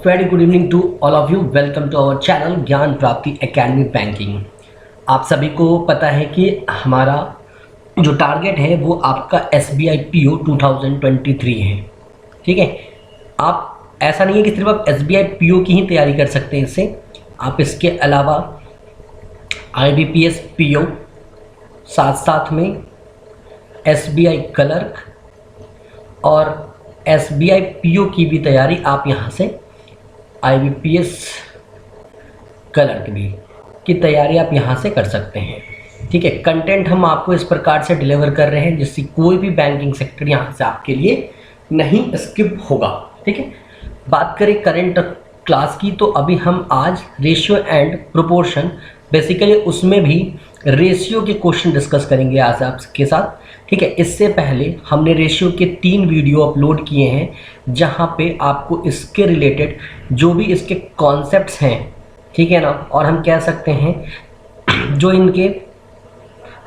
Very good evening to all of you. Welcome to our channel Gyan Prapti academy banking. आप सभी को पता है कि हमारा जो टारगेट है वो आपका SBI PO 2023 है। ठीक है, आप ऐसा नहीं है कि सिर्फ आप SBI PO की ही तैयारी कर सकते हैं। इससे आप इसके अलावा IBPS PO, साथ साथ में SBI क्लर्क और SBI PO की भी तैयारी आप यहाँ से IBPS क्लर्क भी की तैयारी आप यहाँ से कर सकते हैं। ठीक है, कंटेंट हम आपको इस प्रकार से डिलीवर कर रहे हैं जिससे कोई भी बैंकिंग सेक्टर यहाँ से आपके लिए नहीं स्किप होगा। ठीक है, बात करें करंट क्लास की तो अभी हम आज रेशियो एंड प्रोपोर्शन, बेसिकली उसमें भी रेशियो के क्वेश्चन डिस्कस करेंगे आज आपके साथ। ठीक है, इससे पहले हमने रेशियो के 3 वीडियो अपलोड किए हैं जहां पे आपको इसके रिलेटेड जो भी इसके कॉन्सेप्ट्स हैं, ठीक है ना, और हम कह सकते हैं जो इनके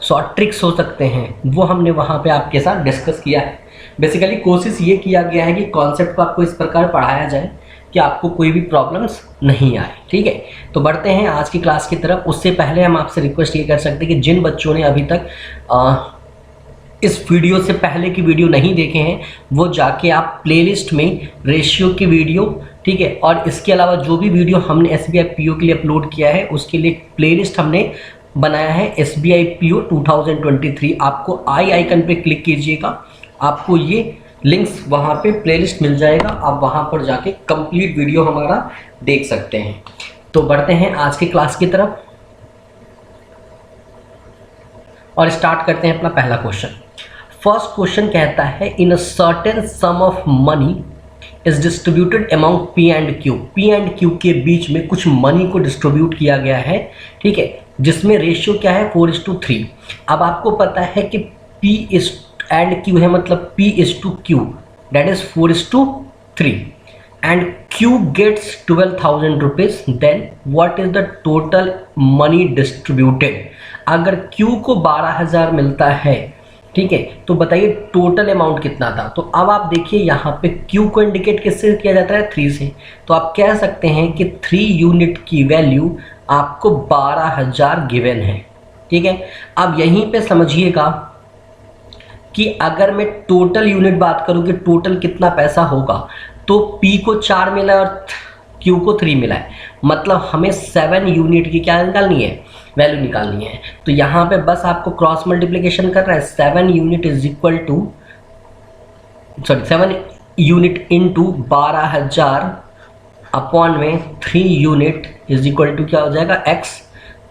शॉर्ट ट्रिक्स हो सकते हैं वो हमने वहां पे आपके साथ डिस्कस किया है। बेसिकली कोशिश ये किया गया है कि कॉन्सेप्ट को आपको इस प्रकार पढ़ाया जाए कि आपको कोई भी प्रॉब्लम्स नहीं आए। ठीक है, तो बढ़ते हैं आज की क्लास की तरफ। उससे पहले हम आपसे रिक्वेस्ट ये कर सकते हैं कि जिन बच्चों ने अभी तक इस वीडियो से पहले की वीडियो नहीं देखे हैं वो जाके आप प्लेलिस्ट में रेशियो की वीडियो, ठीक है, और इसके अलावा जो भी वीडियो हमने SBI PO के लिए अपलोड किया है उसके लिए प्लेलिस्ट हमने बनाया है SBI PO 2023। आपको आई आइकन पे क्लिक कीजिएगा, आपको ये लिंक्स वहाँ पे प्लेलिस्ट मिल जाएगा, आप वहाँ पर जाके कंप्लीट वीडियो हमारा देख सकते हैं। तो बढ़ते हैं आज की क्लास की तरफ और स्टार्ट करते हैं अपना पहला क्वेश्चन। फर्स्ट क्वेश्चन कहता है in a certain sum of money is distributed among P and Q। P and Q के बीच में कुछ मनी को डिस्ट्रीब्यूट किया गया है, ठीक है, जिसमें रेशियो क्या है 4:3। अब आपको पता है कि P एंड Q है, मतलब P/Q, that is 4:3 and Q gets 12,000 rupees, then what is the total money distributed। अगर Q को 12,000 मिलता है, ठीक है, तो बताइए टोटल अमाउंट कितना था। तो अब आप देखिए यहाँ पे Q को इंडिकेट किससे किया जाता है 3 से, तो आप कह सकते हैं कि 3 यूनिट की वैल्यू आपको 12,000 गिवन है। ठीक है, अब यहीं पे समझिएगा कि अगर मैं टोटल यूनिट बात करूं कि टोटल कितना पैसा होगा, तो P को 4 मिला और Q को 3 मिला है, मतलब हमें 7 यूनिट की क्या निकालनी है, वैल्यू निकालनी है। तो यहाँ पे बस आपको क्रॉस मल्टीप्लिकेशन करना है। 7 unit is equal to 7 unit into 12,000 upon में 3 यूनिट इज इक्वल टू क्या हो जाएगा x।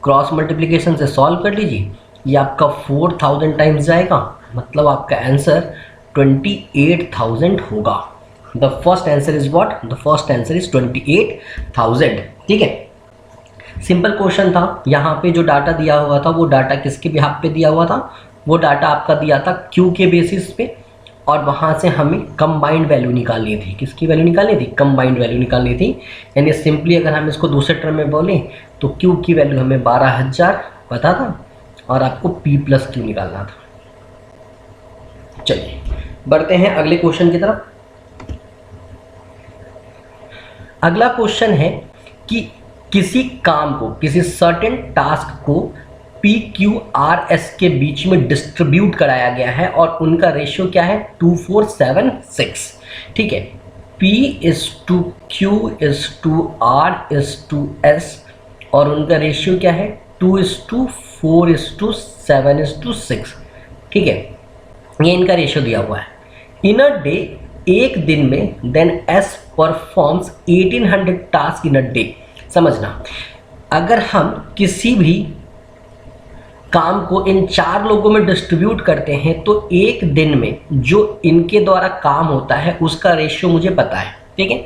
क्रॉस मल्टीप्लिकेशन से सॉल्व कर लीजिए, ये आपका 4,000 टाइम्स जाएगा, मतलब आपका आंसर 28,000 होगा। The first answer is what, the first answer is 28,000। ठीक है, सिंपल क्वेश्चन था। यहाँ पे जो डाटा दिया हुआ था वो डाटा किसके बिहाफ पे दिया हुआ था, वो डाटा आपका दिया था Q के बेसिस पे, और वहाँ से हमें कंबाइंड वैल्यू निकालनी थी। किसकी वैल्यू निकालनी थी, कंबाइंड वैल्यू निकालनी थी। यानी सिंपली अगर हम इसको दूसरे टर्म में बोलें तो Q की वैल्यू हमें 12,000 पता था और आपको P+Q निकालना था। चलिए बढ़ते हैं अगले क्वेश्चन की तरफ। अगला क्वेश्चन है कि किसी काम को, किसी सर्टेन टास्क को PQRS के बीच में डिस्ट्रीब्यूट कराया गया है और उनका रेशियो क्या है 2:4:7:6। ठीक है, P/Q/R/S और उनका रेशियो क्या है 2:4:7:6। ठीक है, ये इनका रेशियो दिया हुआ है। इन अ डे, एक दिन में, then S performs 1800 task in a day. समझना, अगर हम किसी भी काम को इन 4 लोगों में डिस्ट्रीब्यूट करते हैं तो एक दिन में जो इनके द्वारा काम होता है उसका रेशियो मुझे पता है। ठीक है,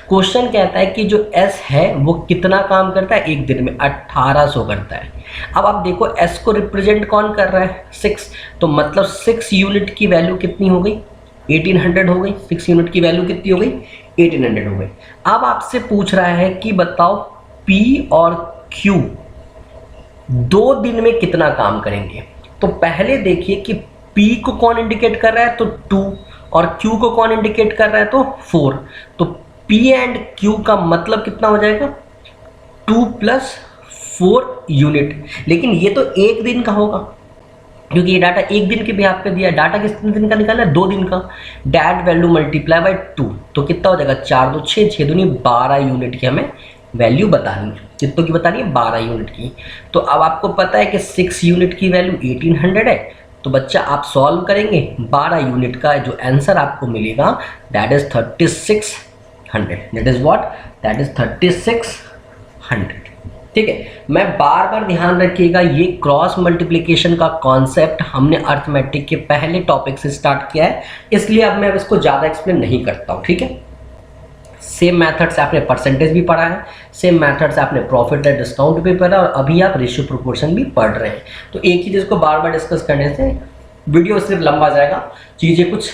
क्वेश्चन कहता है कि जो S है वो कितना काम करता है एक दिन में, 1800 करता है। अब आप देखो S को रिप्रेजेंट कौन कर रहा है 6, तो मतलब 6 यूनिट की वैल्यू कितनी हो गई 1800 हो गई। 6 यूनिट की वैल्यू कितनी हो गई 1800 हो गई। अब आपसे पूछ रहा है कि बताओ P और Q 2 दिन में कितना काम करेंगे। तो पहले देखिए कि P को कौन इंडिकेट कर रहा है तो 2 और Q को कौन इंडिकेट कर रहा है तो 4। तो पी एंड क्यू का मतलब कितना हो जाएगा 2 + 4 यूनिट, लेकिन ये तो एक दिन का होगा क्योंकि ये डाटा एक दिन के बिहाफ पे दिया है। डाटा कितने दिन का निकालना है 2 दिन का। डैट वैल्यू मल्टीप्लाई बाय 2 तो कितना हो जाएगा 4 2 6 6 दूनी 12 यूनिट की हमें वैल्यू बतानी है। कितनों की बतानी है 12 यूनिट की। तो अब आपको पता है कि 6 यूनिट की वैल्यू 1800 है। तो बच्चा आप सॉल्व करेंगे 12 यूनिट का जो आंसर आपको मिलेगा that is 3600। That is what, that is 3600। ठीक है, मैं बार बार ध्यान रखिएगा ये क्रॉस मल्टीप्लिकेशन का कॉन्सेप्ट हमने अर्थमेटिक के पहले टॉपिक से स्टार्ट किया है, इसलिए अब मैं इसको ज़्यादा एक्सप्लेन नहीं करता हूँ। ठीक है, सेम मेथड से आपने परसेंटेज भी पढ़ा है, सेम मेथड से आपने प्रॉफिट एंड डिस्काउंट भी पढ़ा और अभी आप रेशियो प्रोपोर्शन भी पढ़ रहे हैं। तो एक ही चीज़ को बार बार डिस्कस करने से वीडियो सिर्फ लंबा जाएगा, चीज़ें कुछ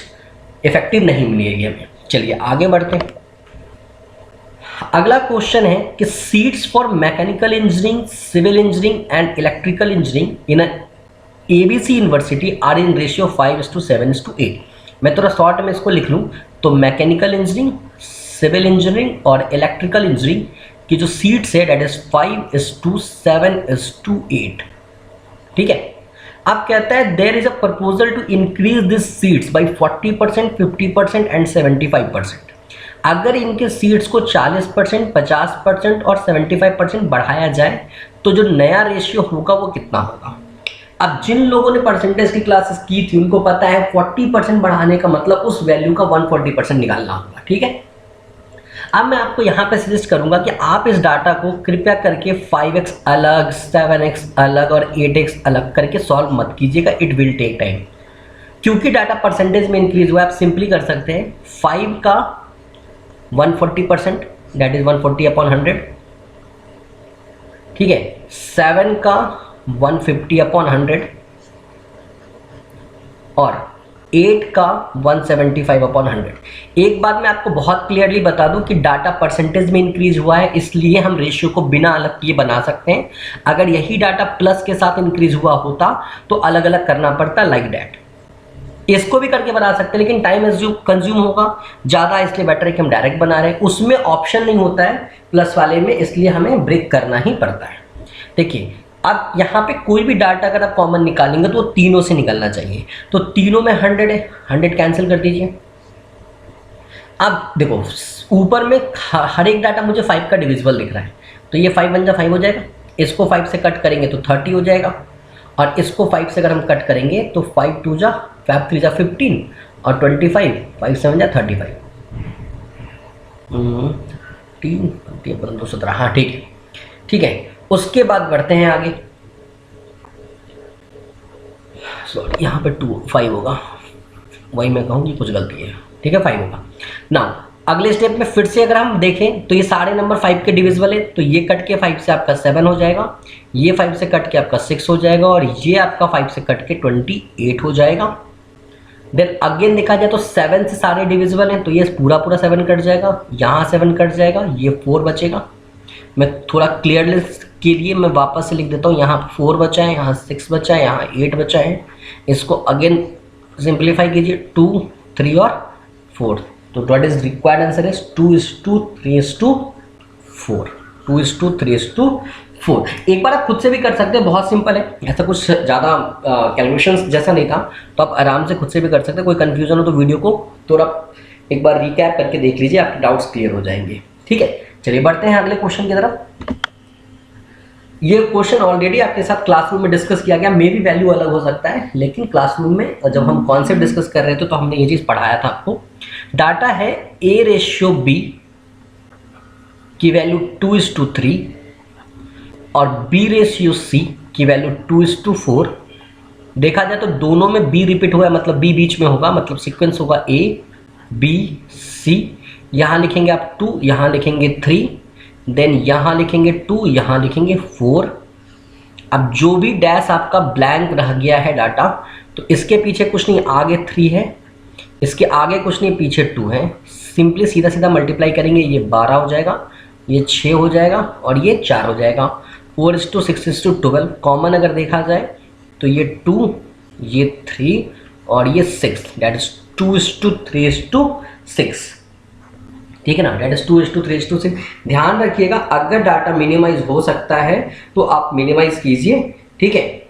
इफेक्टिव नहीं मिलेगी हमें। चलिए आगे बढ़ते हैं। अगला क्वेश्चन है कि seats for mechanical engineering, civil engineering and electrical engineering in ABC university are in ratio 5:7:8। मैं थोड़ा शॉर्ट में इसको लिख लूँ तो मैकेनिकल इंजीनियरिंग, सिविल इंजीनियरिंग और इलेक्ट्रिकल इंजीनियरिंग की जो सीट्स है डेट इज 5:7:8। ठीक है, अब कहता है there is a proposal to increase this seats by 40%, 50% and 75%। अगर इनके सीट्स को 40%, 50% और 75% बढ़ाया जाए तो जो नया रेशियो होगा वो कितना होगा। अब जिन लोगों ने परसेंटेज की क्लासेस की थी उनको पता है 40% बढ़ाने का मतलब उस वैल्यू का 140% निकालना होगा। ठीक है, अब मैं आपको यहाँ पे सजेस्ट करूंगा कि आप इस डाटा को कृपया करके 5x अलग, 7x अलग और 8x अलग करके सॉल्व मत कीजिएगा, इट विल टेक टाइम। क्योंकि डाटा परसेंटेज में इंक्रीज हुआ है, आप सिंपली कर सकते हैं 5 का 140% दैट इज 140/100। ठीक है, 7 का 150/100 और 8 का 175/100। एक बात मैं आपको बहुत क्लियरली बता दूं कि डाटा परसेंटेज में इंक्रीज हुआ है, इसलिए हम रेशियो को बिना अलग किए बना सकते हैं। अगर यही डाटा प्लस के साथ इंक्रीज हुआ होता तो अलग अलग करना पड़ता, लाइक दैट। इसको भी करके बना सकते हैं लेकिन टाइम कंज्यूम होगा ज़्यादा, इसलिए बेटर है कि हम डायरेक्ट बना रहे हैं। उसमें ऑप्शन नहीं होता है प्लस वाले में, इसलिए हमें ब्रेक करना ही पड़ता है। देखिए, अब यहाँ पे कोई भी डाटा अगर आप कॉमन निकालेंगे तो वो तीनों से निकलना चाहिए। तो तीनों में 100 है, 100 कैंसिल कर दीजिए। अब देखो ऊपर में हर एक डाटा मुझे 5 का डिविजिबल दिख रहा है, तो ये 5 बन जा 5 हो जाएगा। इसको 5 से कट करेंगे तो 30 हो जाएगा और इसको 5 से अगर हम कट करेंगे तो 5 2 जा 5 3 जा 15 और 25 5 7 जा 35 217। हाँ ठीक है, ठीक है। उसके बाद बढ़ते हैं आगे। सॉरी, यहाँ पे 5 होगा, वही मैं कहूँ कि कुछ गलती है। ठीक है, 5 होगा ना। अगले स्टेप में फिर से अगर हम देखें तो ये सारे नंबर 5 के डिविजिबल है, तो ये कट के 5 से आपका 7 हो जाएगा, ये 5 से कट के आपका 6 हो जाएगा और ये आपका 5 से कट के 28 हो जाएगा। देन अगेन देखा जाए तो 7 से सारे डिविजिबल हैं, तो ये पूरा 7 कट जाएगा, यहाँ 7 कट जाएगा, ये 4 बचेगा। मैं थोड़ा क्लियरनेस के लिए मैं वापस से लिख देता हूँ, यहाँ 4 बचा है, यहाँ 6 बचा है, यहाँ 8 बचा है। इसको अगेन सिंप्लीफाई कीजिए, 2 3 और 4, तो what is required answer is 2:3:4। 2:3:4। एक बार आप खुद से भी कर सकते हैं, बहुत सिंपल है, ऐसा कुछ ज़्यादा कैलकुलेशंस जैसा नहीं था, तो आप आराम से खुद से भी कर सकते हैं। कोई कंफ्यूजन हो तो वीडियो को थोड़ा एक बार रिकैप करके देख लीजिए, आपके डाउट्स क्लियर हो जाएंगे। ठीक है, चलिए बढ़ते हैं अगले क्वेश्चन की तरफ। ये क्वेश्चन ऑलरेडी आपके साथ क्लासरूम में डिस्कस किया गया, मे भी वैल्यू अलग हो सकता है, लेकिन क्लासरूम में जब हम कॉन्सेप्ट डिस्कस कर रहे थे तो हमने ये चीज़ पढ़ाया था आपको। डाटा है A/B की वैल्यू 2:3 और B/C की वैल्यू 2:4। देखा जाए तो दोनों में B रिपीट हुआ है, मतलब B बीच में होगा, मतलब सीक्वेंस होगा A B C। यहाँ लिखेंगे आप 2, यहाँ लिखेंगे 3, देन यहाँ लिखेंगे 2, यहाँ लिखेंगे 4। अब जो भी डैश आपका ब्लैंक रह गया है डाटा, तो इसके पीछे कुछ नहीं, आगे 3 है, इसके आगे कुछ नहीं, पीछे 2 है। सिंपली सीधा सीधा मल्टीप्लाई करेंगे, ये 12 हो जाएगा, ये 6 हो जाएगा और ये 4 हो जाएगा। 4:6:12 कॉमन अगर देखा जाए तो ये 2, ये 3 और ये 6, दैट इज 2:3:6। ठीक है ना, डेट इज 2:3:6। ध्यान रखिएगा अगर डाटा मिनिमाइज हो सकता है तो आप मिनिमाइज कीजिए, ठीक है,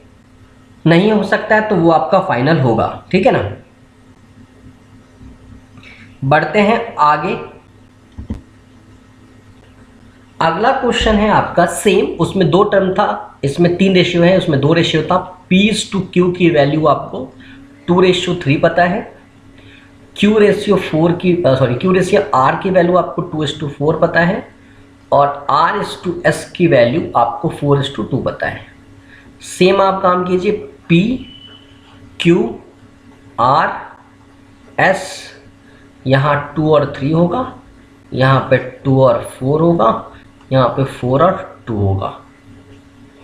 नहीं हो सकता है तो वो आपका फाइनल होगा, ठीक है ना। बढ़ते हैं आगे। अगला क्वेश्चन है आपका सेम, उसमें 2 टर्म था, इसमें 3 रेशियो है, उसमें 2 रेशियो था। P/Q की वैल्यू आपको 2:3 पता है, Q रेशियो R की वैल्यू आपको 2:4 पता है, और R/S की वैल्यू आपको 4:2 पता है। सेम आप काम कीजिए, P/Q R/S, यहाँ 2 और 3 होगा, यहाँ पे 2 और 4 होगा, यहाँ पे 4 और 2 होगा,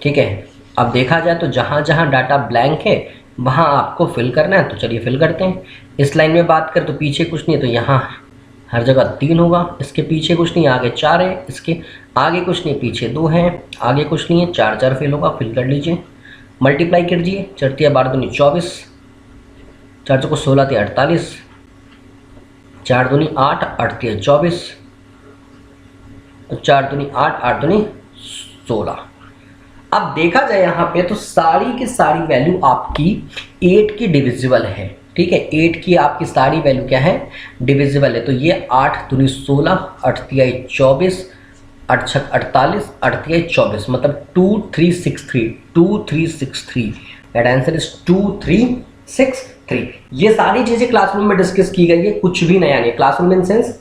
ठीक है। अब देखा जाए तो जहाँ जहाँ डाटा ब्लैंक है वहाँ आपको फिल करना है, तो चलिए फिल करते हैं। इस लाइन में बात करें तो पीछे कुछ नहीं है, तो यहाँ हर जगह 3 होगा, इसके पीछे कुछ नहीं, आगे 4 है, इसके आगे कुछ नहीं, पीछे 2 है, आगे कुछ नहीं है, 4 फिल होगा, फिल कर लीजिए। मल्टीप्लाई कर दीजिए, 4 12 दूनी 24, 4 चौको 16 × 48, 4 दूनी 8, 8 × 24, तो 4 दूनी 8, 8 दूनी 16। अब देखा जाए यहाँ पे तो सारी की सारी वैल्यू आपकी 8 की डिविजिबल है, ठीक है। 8 की आपकी सारी वैल्यू क्या है, डिविजिबल है। तो ये 8 दूनी 16, 8 × 24, 8 × 6 48, 8 × 24, मतलब 2363, 2363। That answer is 2363। ये सारी चीजें क्लासरूम में डिस्कस की गई है, कुछ भी नया नहीं। क्लासरूम इन सेंस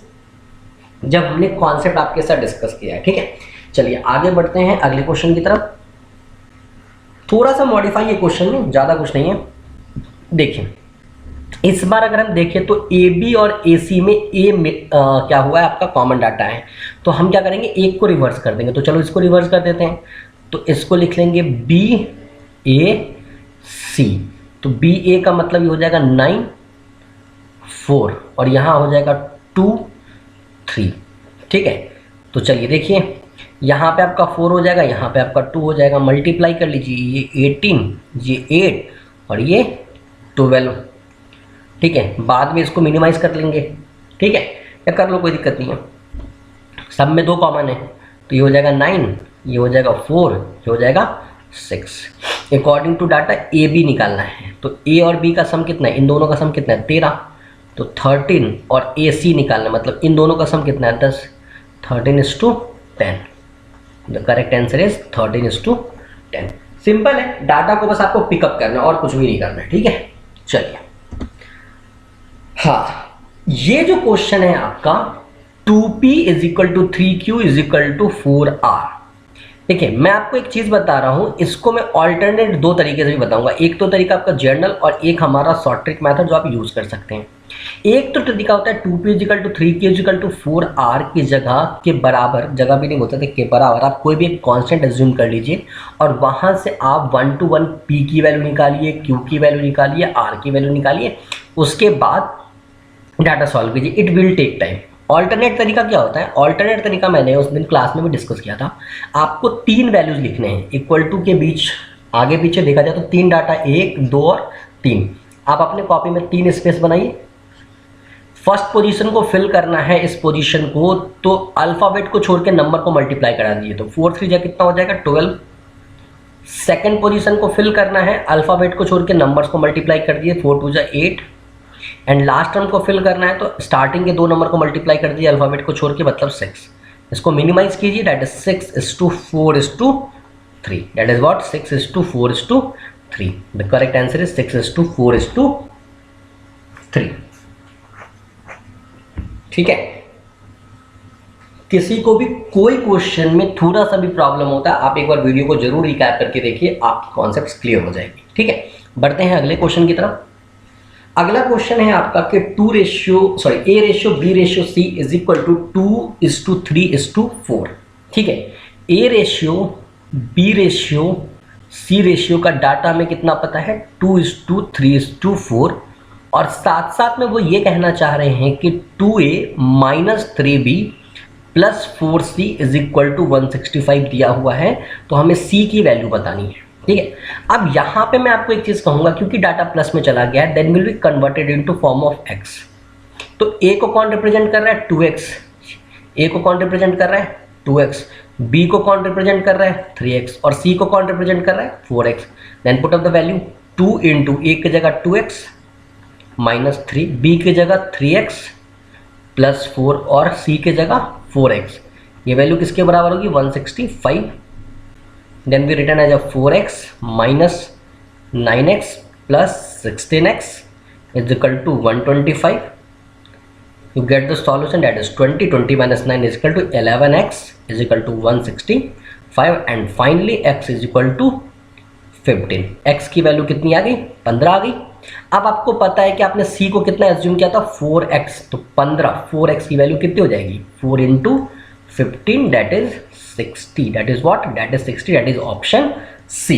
जब हमने कॉन्सेप्ट आपके साथ डिस्कस किया है, ठीक है। चलिए आगे बढ़ते हैं अगले क्वेश्चन की तरफ। थोड़ा सा मॉडिफाई ये क्वेश्चन में, ज़्यादा कुछ नहीं है। देखिए इस बार अगर हम देखें तो ए बी और ए सी में क्या हुआ है, आपका कॉमन डाटा है। तो हम क्या करेंगे, एक को रिवर्स कर देंगे। तो चलो इसको रिवर्स कर देते हैं, तो इसको लिख लेंगे बी ए सी। तो बी ए का मतलब ये हो जाएगा 9 4, और यहाँ हो जाएगा 2 3, ठीक है। तो चलिए देखिए, यहाँ पे आपका 4 हो जाएगा, यहाँ पे आपका 2 हो जाएगा। मल्टीप्लाई कर लीजिए, ये 18, ये 8 और ये 12, ठीक है। बाद में इसको मिनिमाइज कर लेंगे, ठीक है, या कर लो, कोई दिक्कत नहीं है। सब में 2 कॉमन है, तो ये हो जाएगा 9, ये हो जाएगा 4, ये हो जाएगा 6। According to data A B निकालना है, तो ए और बी का सम कितना है, इन दोनों का सम कितना है 13, तो 13, और ए सी निकालना मतलब इन दोनों का सम कितना है 10, 13:10। The correct answer is 13:10। Simple है, डाटा को बस आपको पिकअप करना है और कुछ भी नहीं करना है, ठीक है। चलिए हाँ, ये जो क्वेश्चन है आपका 2p = 3q = 4r। देखिए मैं आपको एक चीज बता रहा हूं, इसको मैं ऑल्टरनेट 2 तरीके से भी बताऊंगा। एक तो तरीका आपका जर्नल, और एक हमारा शॉर्ट ट्रिक मेथड जो आप यूज कर सकते हैं। एक तो तरीका होता है 2p = 3q = 4r की जगह के बराबर, जगह भी नहीं बोलते थे, के बराबर आप कोई भी एक कांस्टेंट एज्यूम कर लीजिए, और वहां से आप 1 to 1 p की वैल्यू निकालिए, q की वैल्यू निकालिए, r की वैल्यू निकालिए, उसके बाद डाटा सॉल्व कीजिए। It will take time. Alternate तरीका क्या होता है, ऑल्टरनेट तरीका मैंने उस दिन क्लास में भी डिस्कस किया था। आपको 3 वैल्यूज लिखने हैं, इक्वल टू के बीच आगे पीछे देखा जाए तो 3 डाटा, 1 2 और 3। आप अपने कॉपी में 3 स्पेस बनाइए। फर्स्ट पोजीशन को फिल करना है, इस पोजीशन को, तो अल्फाबेट को छोड़ के नंबर को मल्टीप्लाई करा दीजिए, तो 4 3 जा कितना हो जाएगा 12। सेकेंड पोजीशन को फिल करना है, अल्फाबेट को छोड़ के नंबर्स को मल्टीप्लाई कर दिए, 4 2 जा 8। एंड लास्ट टर्म को फिल करना है, तो स्टार्टिंग के 2 नंबर को मल्टीप्लाई कर दिए अल्फाबेट को छोड़ के, मतलब 6। इसको मिनिमाइज कीजिए, that is 6:4:3। That is what, 6:4:3। The correct answer is 6:4:3। ठीक है। किसी को भी कोई क्वेश्चन में थोड़ा सा भी प्रॉब्लम होता है, आप एक बार वीडियो को जरूर रिकैप करके देखिए, आपकी कॉन्सेप्ट्स क्लियर हो जाएगी। ठीक है, बढ़ते हैं अगले क्वेश्चन की तरफ। अगला क्वेश्चन है आपका कि A/B/C इज इक्वल टू 2:3:4। ठीक है, A/B/C का डाटा में कितना पता है, 2:3:4, और साथ साथ में वो ये कहना चाह रहे हैं कि 2A - 3B + 4C is equal to 165 दिया हुआ है, तो हमें C की वैल्यू बतानी है। ठीक है, अब यहाँ पे मैं आपको एक चीज़ कहूँगा, क्योंकि डाटा प्लस में चला गया है, then will be converted into form of x। तो A को कौन रिप्रेजेंट कर रहा है, 2x, ए को कौन रिप्रेजेंट कर रहा है 2x, बी को कौन रिप्रेजेंट कर रहा है 3x और सी को कौन रिप्रेजेंट कर रहा है 4x। Then put up the value 2 into a की जगह 2x माइनस 3, बी की जगह 3x प्लस 4 और सी की जगह 4x। ये वैल्यू किसके बराबर होगी 165। Then we return as a 4x minus 9x plus 16x is equal to 125. You get the solution, that is 20 minus 9 is equal to 11x is equal to 165 and finally x is equal to 15। x की value कितनी आ गई 15 आ गई। अब आपको पता है कि आपने c को कितना एज्यूम किया था 4x, तो 15 4x की वैल्यू कितनी हो जाएगी 4 into 15 that is 60, that is what, that is 60, that is option C,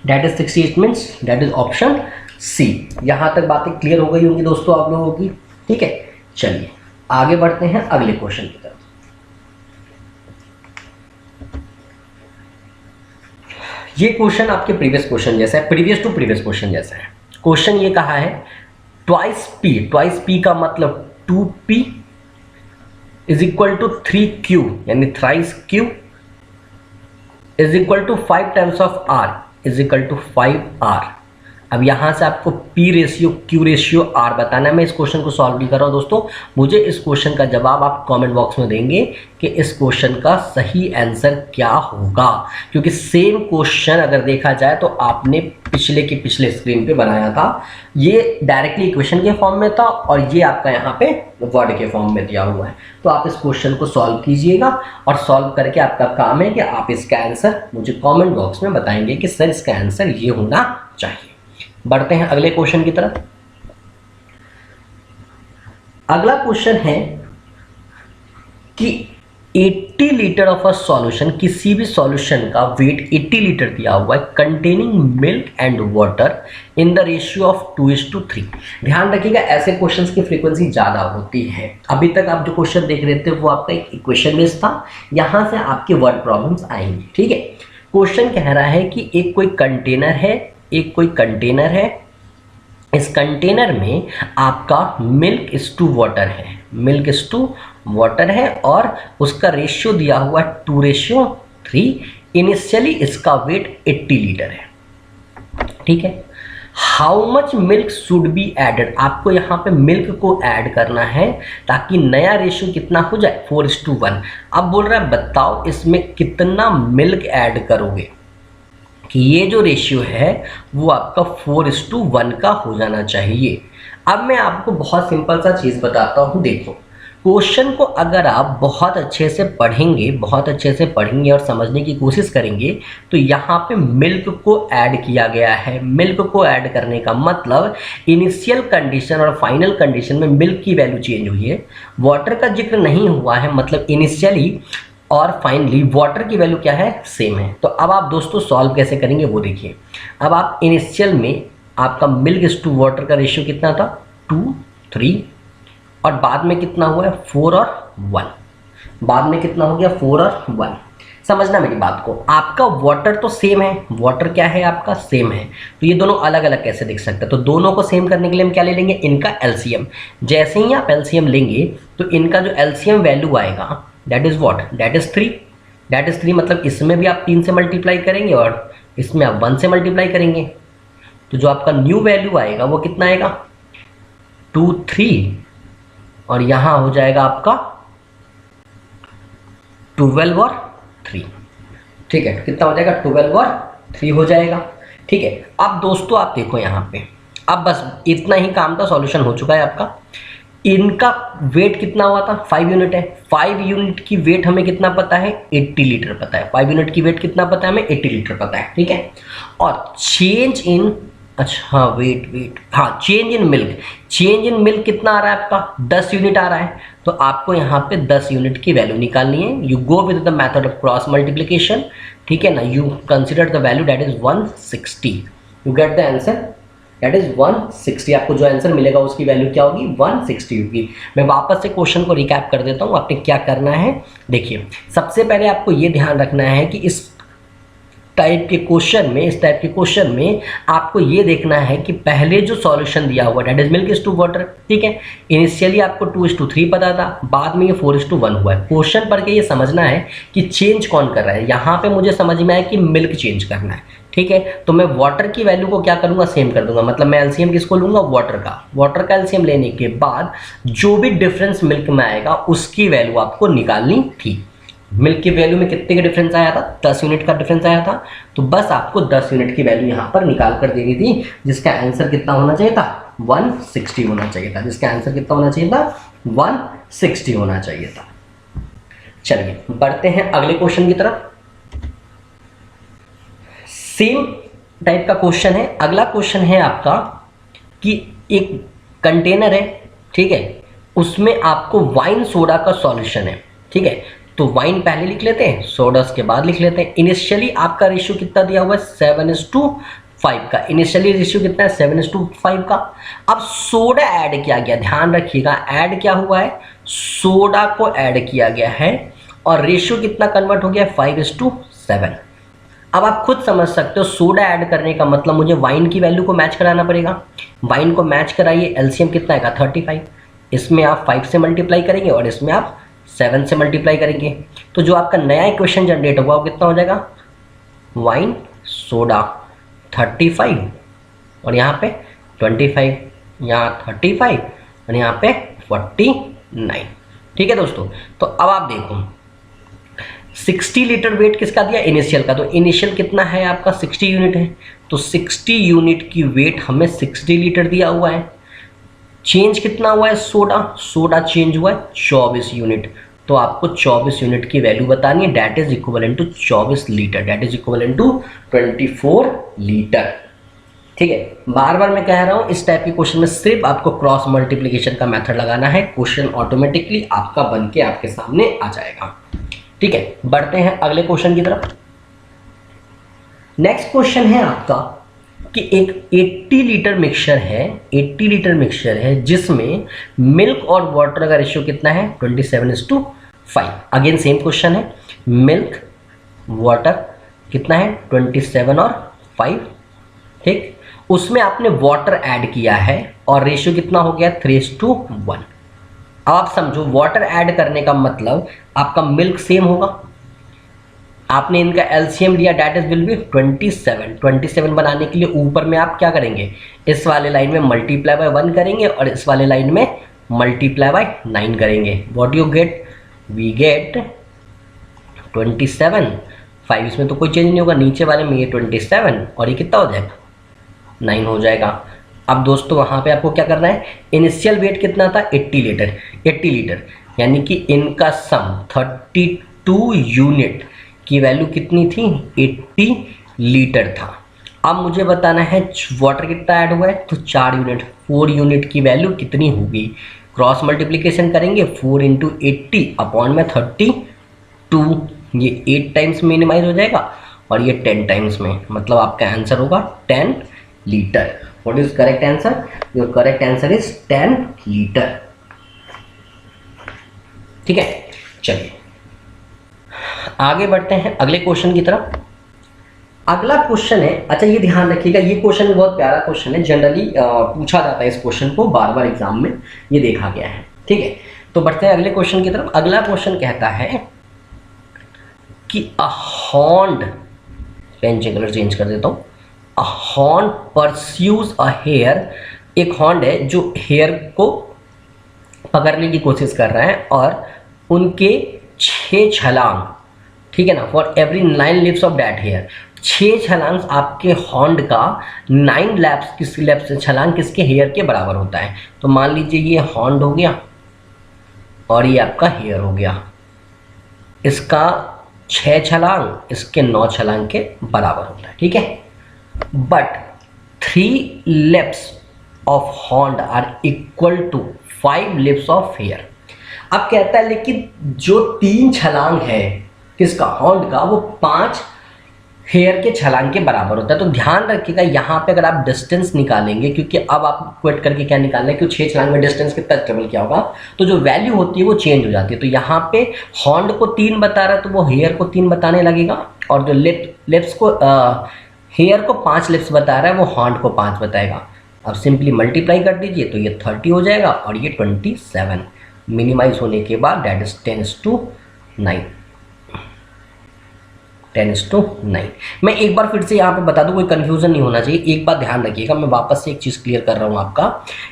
that is 60, it means that is option C। यहाँ तक बातें क्लियर हो गई होंगी दोस्तों आप लोगों की, ठीक है। चलिए आगे बढ़ते हैं अगले क्वेश्चन की तरफ। ये क्वेश्चन आपके प्रीवियस क्वेश्चन जैसा है, प्रीवियस टू प्रीवियस क्वेश्चन जैसा है। क्वेश्चन ये कहा है ट्वाइस पी का मतलब 2p is equal to 3q यानी thrice q is equal to 5 times of r is equal to 5r। अब यहाँ से आपको P ratio Q ratio R बताना है। मैं इस क्वेश्चन को सॉल्व नहीं कर रहा हूँ दोस्तों, मुझे इस क्वेश्चन का जवाब आप कमेंट बॉक्स में देंगे कि इस क्वेश्चन का सही आंसर क्या होगा, क्योंकि सेम क्वेश्चन अगर देखा जाए तो आपने पिछले स्क्रीन पे बनाया था। ये डायरेक्टली इक्वेशन के फॉर्म में था और ये आपका यहाँ पे वर्ड के फॉर्म में दिया हुआ है। तो आप इस क्वेश्चन को सॉल्व कीजिएगा और सॉल्व करके आपका काम है कि आप इसका आंसर मुझे कॉमेंट बॉक्स में बताएंगे कि सर इसका आंसर ये होना चाहिए। बढ़ते हैं अगले क्वेश्चन की तरफ। अगला क्वेश्चन है कि 80 लीटर ऑफ अ सॉल्यूशन, किसी भी सॉल्यूशन का वेट 80 लीटर दिया हुआ है containing milk and water in the ratio of 2:3। ध्यान रखिएगा ऐसे क्वेश्चंस की फ्रीक्वेंसी ज़्यादा होती है। अभी तक आप जो क्वेश्चन देख रहे थे वो आपका एक इक्वेशन बेस्ड था, यहाँ से आपके वर्ड प्रॉब्लम्स आएंगे, ठीक है। क्वेश्चन कह रहा है कि एक कोई कंटेनर है, इस कंटेनर में आपका मिल्क इज टू वाटर है और उसका रेशियो दिया हुआ है 2:3। इनिशियली इसका वेट 80 लीटर है, ठीक है। How much milk should be added, आपको यहाँ पे मिल्क को ऐड करना है ताकि नया रेशियो कितना हो जाए 4:1। अब बोल रहा है बताओ इसमें कितना मिल्क ऐड करोगे कि ये जो रेशियो है वो आपका 4:1 का हो जाना चाहिए। अब मैं आपको बहुत सिंपल सा चीज़ बताता हूँ। देखो क्वेश्चन को अगर आप बहुत अच्छे से पढ़ेंगे और समझने की कोशिश करेंगे तो यहाँ पे मिल्क को ऐड किया गया है। मिल्क को ऐड करने का मतलब इनिशियल कंडीशन और फाइनल कंडीशन में मिल्क की वैल्यू चेंज हुई है, वाटर का जिक्र नहीं हुआ है, मतलब इनिशियली और फाइनली वाटर की वैल्यू क्या है सेम है। तो अब आप दोस्तों सॉल्व कैसे करेंगे वो देखिए। अब आप इनिशियल में आपका मिल्क इज टू वाटर का रेशियो कितना था 2, 3 और बाद में कितना हुआ है 4 और 1, बाद में कितना हो गया 4 और 1। समझना मेरी बात को, आपका वाटर तो सेम है, वाटर क्या है आपका सेम है, तो ये दोनों अलग अलग कैसे दिख सकते हैं। तो दोनों को सेम करने के लिए हम क्या ले लेंगे इनका एलसीएम। जैसे ही आप एलसीएम लेंगे तो इनका जो एलसीएम वैल्यू आएगा that is what, that is 3 मतलब इसमें भी आप 3 से मल्टीप्लाई करेंगे और इसमें आप 1 से मल्टीप्लाई करेंगे, तो जो आपका न्यू वैल्यू आएगा वो कितना आएगा 2, 3 और यहाँ हो जाएगा आपका 12 और 3, ठीक है। कितना हो जाएगा 12 और 3 हो जाएगा, ठीक है। अब दोस्तों आप देखो यहाँ पे, अब बस इतना ही काम था, सॉल्यूशन हो चुका है आपका। इनका वेट कितना हुआ था 5 यूनिट है, 5 यूनिट की वेट हमें कितना पता है 80 लीटर पता है, 5 यूनिट की वेट कितना पता है हमें 80 लीटर पता है, ठीक है। और change in change in milk कितना आ रहा है आपका 10 यूनिट आ रहा है, तो आपको यहाँ पे 10 यूनिट की वैल्यू निकालनी है। You go with the method of cross multiplication, ठीक है ना। You consider the value that is 160, you get the answer that is 160। आपको जो आंसर मिलेगा उसकी वैल्यू क्या होगी 160 होगी। मैं वापस से क्वेश्चन को रिकैप कर देता हूँ, आपने क्या करना है देखिए। सबसे पहले आपको ये ध्यान रखना है कि इस टाइप के क्वेश्चन में आपको ये देखना है कि पहले जो सॉल्यूशन दिया हुआ that is milk is to water, ठीक है। इनिशियली आपको 2:3 पता था, बाद में ये 4:1 हुआ है। क्वेश्चन पढ़ के ये समझना है कि चेंज कौन कर रहा है। यहाँ पे मुझे समझ में आया कि मिल्क चेंज करना है, ठीक है। तो मैं वाटर की वैल्यू को क्या करूँगा, सेम कर दूंगा। मतलब मैं एलसीएम किसको लूँगा, वाटर का एलसीएम लेने के बाद जो भी डिफरेंस मिल्क में आएगा उसकी वैल्यू आपको निकालनी थी। मिल्क की वैल्यू में कितने का डिफरेंस आया था, 10 यूनिट का डिफरेंस आया था। तो बस आपको 10 यूनिट की वैल्यू यहाँ पर निकाल कर देनी थी, जिसका आंसर कितना होना चाहिए था, 160 होना चाहिए था। जिसका आंसर कितना होना चाहिए था, 160 होना चाहिए था। चलिए बढ़ते हैं अगले क्वेश्चन की तरफ। सेम टाइप का क्वेश्चन है। अगला क्वेश्चन है आपका कि एक कंटेनर है, ठीक है, उसमें आपको वाइन सोडा का सॉल्यूशन है, ठीक है। तो वाइन पहले लिख लेते हैं, सोडा के बाद लिख लेते हैं। इनिशियली आपका रेशियो कितना दिया हुआ है, 7:5 का। इनिशियली रेशियो कितना है, 7:5 का। अब सोडा ऐड किया गया, ध्यान रखिएगा, ऐड क्या हुआ है, सोडा को ऐड किया गया है और रेशियो कितना कन्वर्ट हो गया, 5:7। अब आप खुद समझ सकते हो, सोडा ऐड करने का मतलब मुझे वाइन की वैल्यू को मैच कराना पड़ेगा। वाइन को मैच कराइए, एलसीएम कितना आएगा, 35। इसमें आप 5 से मल्टीप्लाई करेंगे और इसमें आप 7 से मल्टीप्लाई करेंगे। तो जो आपका नया इक्वेशन जनरेट होगा वो कितना हो जाएगा, वाइन सोडा 35 और यहाँ पे 25, यहाँ 35 और यहाँ पे 49। ठीक है दोस्तों। तो अब आप देखो 60 लीटर वेट किसका दिया, इनिशियल का। तो इनिशियल कितना है आपका, 60 यूनिट है। तो 60 यूनिट की वेट हमें 60 लीटर दिया हुआ है। चेंज कितना हुआ है, सोडा चेंज हुआ है 24 यूनिट। तो आपको 24 यूनिट की वैल्यू बतानी है, that is equivalent to 24 litre, that is equivalent to 24 litre. ठीक है, बार बार मैं कह रहा हूं, इस टाइप के क्वेश्चन में सिर्फ आपको क्रॉस मल्टीप्लिकेशन का मेथड लगाना है, क्वेश्चन ऑटोमेटिकली आपका बन के आपके सामने आ जाएगा। ठीक है, बढ़ते हैं अगले क्वेश्चन की तरफ। नेक्स्ट क्वेश्चन है आपका कि एक 80 लीटर मिक्सचर है, 80 लीटर मिक्सचर है जिसमें मिल्क और वाटर का रेशियो कितना है, 27:5। अगेन सेम क्वेश्चन है, मिल्क वाटर कितना है, 27 और 5। ठीक, उसमें आपने वाटर ऐड किया है और रेशियो कितना हो गया, 3:1। अब आप समझो, वाटर ऐड करने का मतलब आपका मिल्क सेम होगा, आपने इनका एलसीएम लिया, डैट इज विल बी 27 बनाने के लिए ऊपर में आप क्या करेंगे, इस वाले लाइन में मल्टीप्लाई बाय 1 करेंगे और इस वाले लाइन में मल्टीप्लाई बाय 9 करेंगे। What you get, we get 27। 5 इसमें तो कोई चेंज नहीं होगा, नीचे वाले में ये 27 और ये कितना हो जाएगा, 9 हो जाएगा। अब दोस्तों वहाँ पे आपको क्या करना है, इनिशियल वेट कितना था, 80 लीटर, यानी कि इनका सम 32 यूनिट की वैल्यू कितनी थी, 80 लीटर था। अब मुझे बताना है वाटर कितना ऐड हुआ है, तो 4 यूनिट, 4 यूनिट की वैल्यू कितनी होगी। क्रॉस मल्टीप्लिकेशन करेंगे, 4 × 80 अपॉन में 32, ये 8 टाइम्स मिनिमाइज हो जाएगा और ये 10 टाइम्स में, मतलब आपका आंसर होगा 10 litre. What is correct answer, your correct answer is 10 litre. ठीक है, चलिए आगे बढ़ते हैं अगले क्वेश्चन की तरफ। अगला क्वेश्चन है, अच्छा ये ध्यान रखिएगा, ये क्वेश्चन बहुत प्यारा क्वेश्चन है, जनरली पूछा जाता है इस क्वेश्चन को बार बार एग्जाम में, ये देखा गया है। ठीक है, तो बढ़ते हैं अगले क्वेश्चन की तरफ। अगला क्वेश्चन कहता है कि अ हॉर्न, पेन कलर चेंज कर देता हूँ, अ हॉर्न परस्यूज अ हेयर, एक हॉर्न है जो हेयर को पकड़ने की कोशिश कर रहा है और उनके 6 छलांग, ठीक है ना, for every 9 leaps of that hare, 6 छलांग आपके हॉर्न का 9 लैप्स, किस लैप्स से छलांग किसके हेयर के बराबर होता है। तो मान लीजिए ये हॉर्न हो गया और ये आपका हेयर हो गया, इसका 6 छलांग इसके 9 छलांग के बराबर होता है। ठीक है, बट 3 लिप्स ऑफ हॉर्न are equal to 5 leaps of hare. अब कहता है लेकिन जो 3 छलांग है किसका, हॉर्न का, वो 5 हेयर के छलांग के बराबर होता है। तो ध्यान रखिएगा यहाँ पे अगर आप डिस्टेंस निकालेंगे, क्योंकि अब आप क्वेट करके क्या निकालना है कि 6 छलांग में डिस्टेंस कितना ट्रेवल किया होगा, तो जो वैल्यू होती है वो चेंज हो जाती है। तो यहाँ पे हॉर्न को 3 बता रहा है तो वो हेयर को 3 बताने लगेगा और जो लिप लिप्स को हेयर को 5 लिप्स बता रहा है, वो हॉर्न को 5 बताएगा। अब सिंपली मल्टीप्लाई कर दीजिए तो ये 30 हो जाएगा और ये 27 मिनिमाइज होने के बाद डेट इज 10:9। 10:9। मैं एक बार फिर से यहाँ पे बता दूँ, कोई कन्फ्यूज़न नहीं होना चाहिए। एक बात ध्यान रखिएगा, मैं वापस से एक चीज़ क्लियर कर रहा हूँ आपका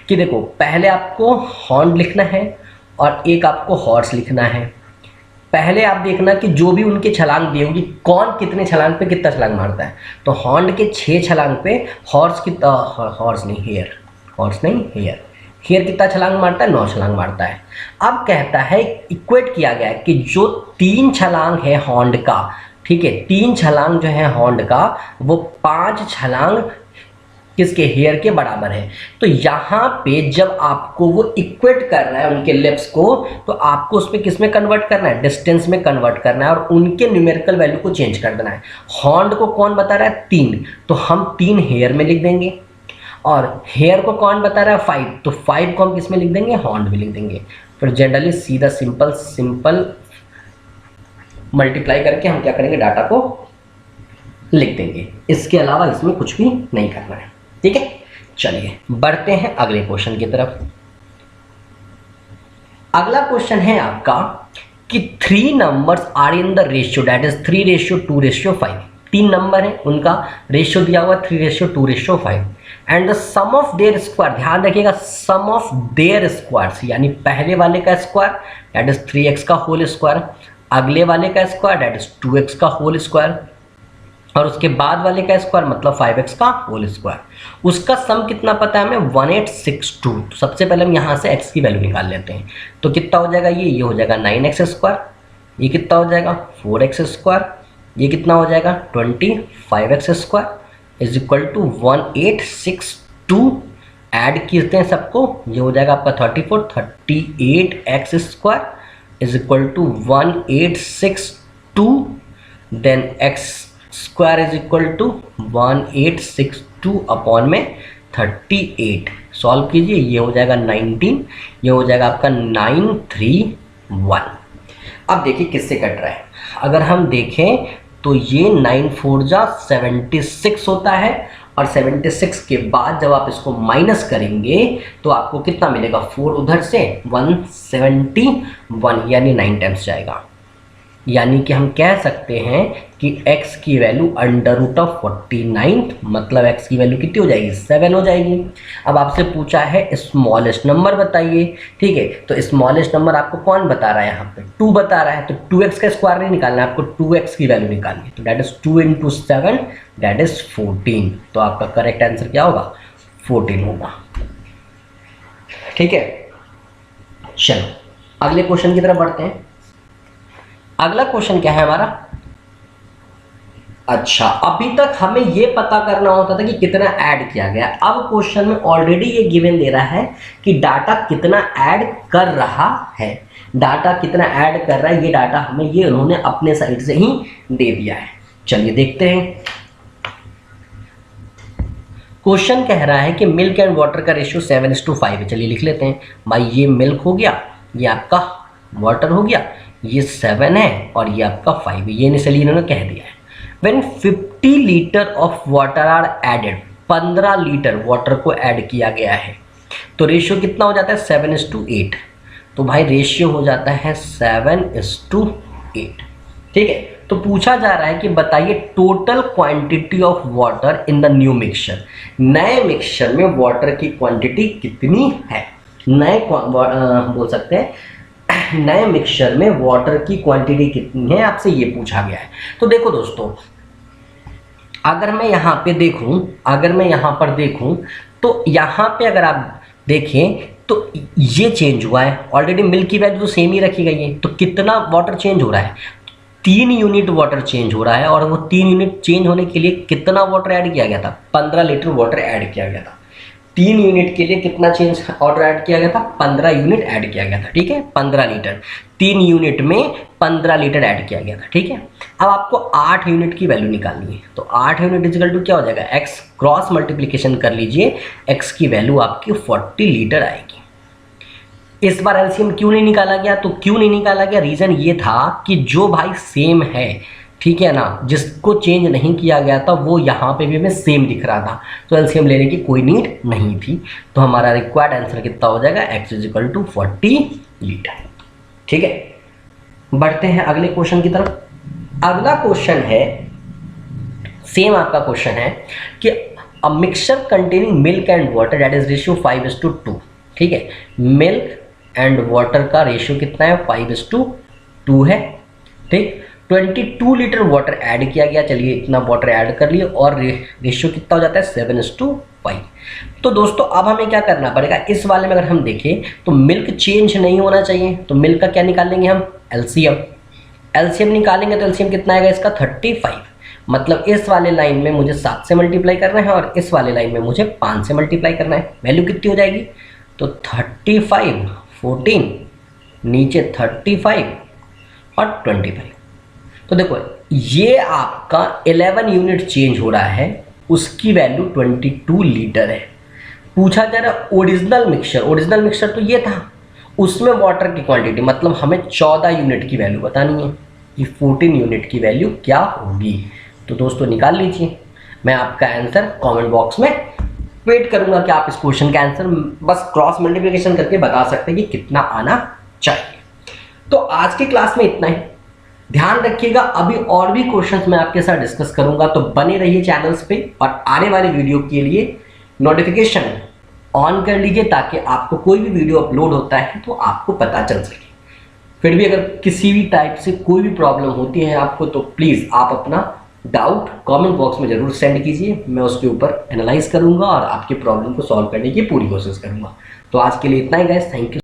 कि देखो पहले आपको हॉर्न लिखना है और एक आपको हॉर्स लिखना है। पहले आप देखना कि जो भी उनके छलांग दिए होंगे, कौन कितने छलांग पे कितना छलांग मारता है। तो हॉर्न के 6 छलांग पे हॉर्स कितना, हॉर्स नहीं हेयर, हॉर्स नहीं हेयर, हेयर कितना छलांग मारता है, 9 छलांग मारता है। अब कहता है इक्वेट किया गया है कि जो 3 छलांग है हॉर्न का, ठीक है, 3 छलांग जो है हॉर्न का, वो 5 छलांग किसके, हेयर के बराबर है। तो यहाँ पे जब आपको वो इक्वेट कर रहा है उनके लिप्स को, तो आपको उस पर किस में कन्वर्ट करना है, डिस्टेंस में कन्वर्ट करना है और उनके न्यूमेरिकल वैल्यू को चेंज कर देना है। हॉर्न को कौन बता रहा है, 3, तो हम 3 हेयर में लिख देंगे और हेयर को कौन बता रहा है, 5, तो 5 को हम किस में लिख देंगे, हॉर्न में लिख देंगे। फिर जनरली सीधा सिंपल मल्टीप्लाई करके हम क्या करेंगे, डाटा को लिख देंगे। इसके अलावा इसमें कुछ भी नहीं करना है, ठीक है। चलिए बढ़ते हैं अगले क्वेश्चन की तरफ। अगला क्वेश्चन है आपका कि 3 numbers are in the ratio that is 3:2:5। 3 number है, उनका रेशियो दिया हुआ 3:2:5 and the sum of their square, ध्यान रखिएगा सम ऑफ देयर स्क्वायर्स, यानी पहले वाले का स्क्वायर दैट इज 3x का होल स्क्वायर, अगले वाले का स्क्वायर दैट इज 2x का होल स्क्वायर और उसके बाद वाले का स्क्वायर मतलब 5x का होल स्क्वायर। उसका सम कितना पता है हमें, 1862। तो सबसे पहले हम यहाँ से x की वैल्यू निकाल लेते हैं। तो कितना हो जाएगा, ये हो जाएगा 9x स्क्वायर, ये कितना हो जाएगा 4x स्क्वायर, ये कितना हो जाएगा 25x square is equal to 1862। Add करते हैं सबको, ये हो जाएगा आपका 34, 38x square is equal to 1862 then x square is equal to 1862 upon में 38। सॉल्व कीजिए, ये हो जाएगा 19, ये हो जाएगा आपका 931। अब देखिए किससे कट रहा है। अगर हम देखें तो ये 9 4 जा 76 होता है और 76 के बाद जब आप इसको माइनस करेंगे तो आपको कितना मिलेगा, 4 उधर से 171 यानी 9 टाइम्स जाएगा। यानी कि हम कह सकते हैं कि x की वैल्यू √49, मतलब x की वैल्यू कितनी हो जाएगी, 7 हो जाएगी। अब आपसे पूछा है स्मॉलेस्ट नंबर बताइए, ठीक है। तो स्मॉलेस्ट नंबर आपको कौन बता रहा है, यहाँ पे 2 बता रहा है। तो 2x का स्क्वायर नहीं निकालना है आपको, 2x की वैल्यू निकालनी है। तो दैट इज 2 × 7 दैट इज 14। तो आपका करेक्ट आंसर क्या होगा, 14 होगा, ठीक है। चलो अगले क्वेश्चन की तरफ बढ़ते हैं। अगला क्वेश्चन क्या है हमारा, अच्छा अभी तक हमें ये पता करना होता था कि कितना ऐड किया गया। अब क्वेश्चन में ऑलरेडी ये गिवन दे रहा है कि डाटा कितना ऐड कर रहा है। डाटा कितना ऐड कर रहा है, ये डाटा हमें ये उन्होंने अपने साइड से ही दे दिया है। चलिए देखते हैं। क्वेश्चन कह रहा है कि मिल्क एंड वाटर का रेशियो 7:5 है। चलिए लिख लेते हैं भाई, ये मिल्क हो गया, ये आपका वाटर हो गया, ये 7 है और ये आपका 5 है। ये इनिशियली इन्होंने कह दिया है। When 50 litre of water are added, 15 litre water को ऐड किया गया है तो रेशियो कितना हो जाता है, 7:8। तो भाई रेशियो हो जाता है 7:8, ठीक है। तो पूछा जा रहा है कि बताइए total quantity of water in the new mixture, नए मिक्सचर में वाटर की क्वांटिटी कितनी है। नए बोल सकते हैं नए मिक्सचर में वाटर की क्वांटिटी कितनी है, आपसे ये पूछा गया है। तो देखो दोस्तों, अगर मैं यहाँ पे देखूं, अगर मैं यहाँ पर देखूं तो यहाँ पे अगर आप देखें तो ये चेंज हुआ है। ऑलरेडी मिल्क की वैल्यू तो सेम ही रखी गई है। तो कितना वाटर चेंज हो रहा है, 3 यूनिट वाटर चेंज हो रहा है। और वो 3 यूनिट चेंज होने के लिए कितना वाटर ऐड किया गया था, 15 लीटर वाटर ऐड किया गया था। 3 यूनिट के लिए कितना चेंज वाटर ऐड किया गया था, 15 यूनिट ऐड किया गया था, ठीक है। 15 लीटर, 3 यूनिट में 15 लीटर ऐड किया गया था, ठीक है। अब आपको 8 यूनिट की वैल्यू निकालनी है। तो 8 यूनिट इक्वल टू क्या हो जाएगा, x क्रॉस मल्टीप्लिकेशन कर लीजिए, x की वैल्यू आपकी 40 लीटर आएगी। इस बार एलसीएम क्यों नहीं निकाला गया, तो क्यों नहीं निकाला गया, रीज़न ये था कि जो भाई सेम है, ठीक है ना, जिसको चेंज नहीं किया गया था वो यहाँ पे भी हमें सेम दिख रहा था, तो एलसीएम लेने की कोई नीड नहीं थी। तो हमारा रिक्वायर्ड आंसर कितना हो जाएगा, x = 40 लीटर। ठीक है, बढ़ते हैं अगले क्वेश्चन की तरफ। अगला क्वेश्चन है, सेम आपका क्वेश्चन है कि a mixture containing milk and water that is ratio 5:2। ठीक है, मिल्क एंड वाटर का रेशियो कितना है, 5:2 है। ठीक, 22 लीटर वाटर ऐड किया गया, चलिए इतना वाटर ऐड कर लिए, और रेशियो कितना हो जाता है, 7:5। तो दोस्तों अब हमें क्या करना पड़ेगा, इस वाले में अगर हम देखें तो मिल्क चेंज नहीं होना चाहिए, तो मिल्क का क्या निकालेंगे हम, एलसीएम निकालेंगे। तो एलसीएम कितना आएगा इसका, 35। मतलब इस वाले लाइन में मुझे 7 से मल्टीप्लाई करना है और इस वाले लाइन में मुझे 5 से मल्टीप्लाई करना है। वैल्यू कितनी हो जाएगी, तो 35, 14, नीचे 35 और 25। तो देखो ये आपका 11 यूनिट चेंज हो रहा है, उसकी वैल्यू 22 लीटर है। पूछा जा रहा है ओरिजिनल मिक्सचर तो ये था, उसमें वाटर की क्वांटिटी, मतलब हमें 14 यूनिट की वैल्यू बतानी है कि 14 यूनिट की वैल्यू क्या होगी। तो दोस्तों निकाल लीजिए, मैं आपका आंसर कमेंट बॉक्स में वेट करूंगा कि आप इस क्वेश्चन का आंसर बस क्रॉस मल्टीप्लिकेशन करके बता सकते हैं कि कितना आना चाहिए। तो आज की क्लास में इतना ही, ध्यान रखिएगा अभी और भी क्वेश्चंस मैं आपके साथ डिस्कस करूंगा, तो बने रहिए चैनल्स पे और आने वाले वीडियो के लिए नोटिफिकेशन ऑन कर लीजिए ताकि आपको कोई भी वीडियो अपलोड होता है तो आपको पता चल सके। फिर भी अगर किसी भी टाइप से कोई भी प्रॉब्लम होती है आपको, तो प्लीज़ आप अपना डाउट कमेंट बॉक्स में ज़रूर सेंड कीजिए, मैं उसके ऊपर एनालाइज करूंगा और आपकी प्रॉब्लम को सॉल्व करने की पूरी कोशिश करूंगा। तो आज के लिए इतना ही गाइस, थैंक यू।